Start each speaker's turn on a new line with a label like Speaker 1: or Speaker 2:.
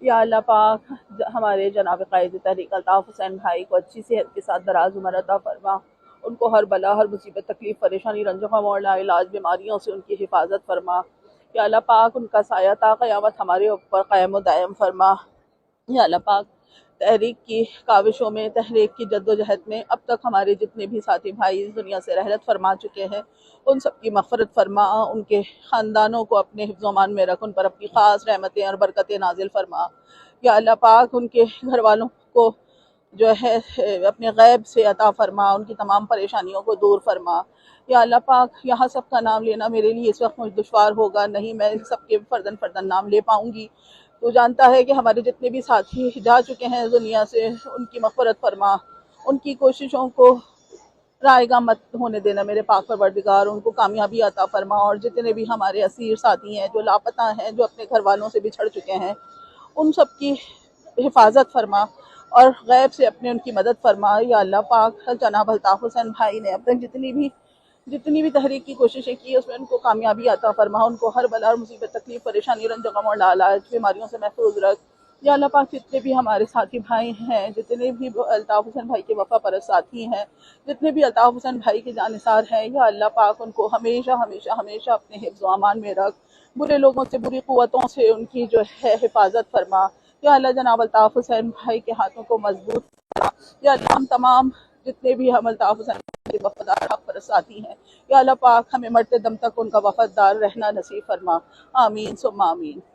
Speaker 1: یا اللہ پاک ہمارے جناب قائد تحریک الطاف حسین بھائی کو اچھی صحت کے ساتھ دراز عمر عطا فرما، ان کو ہر بلا ہر مصیبت تکلیف پریشانی رنج و غم اور لاعلاج بیماریوں سے ان کی حفاظت فرما۔ یا اللہ پاک ان کا سایہ تا قیامت ہمارے اوپر قائم و دائم فرما۔ یا اللہ پاک تحریک کی کاوشوں میں، تحریک کی جد و جہد میں اب تک ہمارے جتنے بھی ساتھی بھائی اس دنیا سے رحلت فرما چکے ہیں، ان سب کی مغفرت فرما، ان کے خاندانوں کو اپنے حفظ و امان میں رکھ، ان پر اپنی خاص رحمتیں اور برکتیں نازل فرما۔ یا اللہ پاک ان کے گھر والوں کو جو ہے اپنے غیب سے عطا فرما، ان کی تمام پریشانیوں کو دور فرما۔ یا اللہ پاک یہاں سب کا نام لینا میرے لیے اس وقت مجھ دشوار ہوگا، نہیں میں سب کے فردن فردن نام لے پاؤں گی۔ تو جانتا ہے کہ ہمارے جتنے بھی ساتھی جا چکے ہیں دنیا سے، ان کی مغفرت فرما، ان کی کوششوں کو رائے گاہ مت ہونے دینا میرے پاک پروردگار، ان کو کامیابی عطا فرما۔ اور جتنے بھی ہمارے اسیر ساتھی ہیں جو لاپتہ ہیں، جو اپنے گھر والوں سے بچھڑ چکے ہیں، ان سب کی حفاظت فرما اور غیب سے اپنے ان کی مدد فرما۔ یا اللہ پاک جناب الطاف حسین بھائی نے اب تک جتنی بھی تحریک کی کوششیں کی اس میں ان کو کامیابی عطا فرما، ان کو ہر بلا اور مصیبت تکلیف پریشانی رنج و غم اور لاعلاج بیماریوں سے محفوظ رکھ۔ یا اللہ پاک جتنے بھی ہمارے ساتھی بھائی ہیں، جتنے بھی الطاف حسین بھائی کے وفا پرست ساتھی ہیں، جتنے بھی الطاف حسین بھائی کے جانثار ہیں، یا اللہ پاک ان کو ہمیشہ ہمیشہ ہمیشہ اپنے حفظ و امان میں رکھ، برے لوگوں سے بری قوتوں سے ان کی جو ہے حفاظت فرما۔ یا اللہ جناب الطاف حسین بھائی کے ہاتھوں کو مضبوط فرما۔ یا اللہ ہم تمام جتنے بھی ہم الطاف حسین بھائی کے وفادار حق پرست ساتھی ہیں، یا اللہ پاک ہمیں مرتے دم تک ان کا وفادار رہنا نصیب فرما۔ آمین ثم آمین۔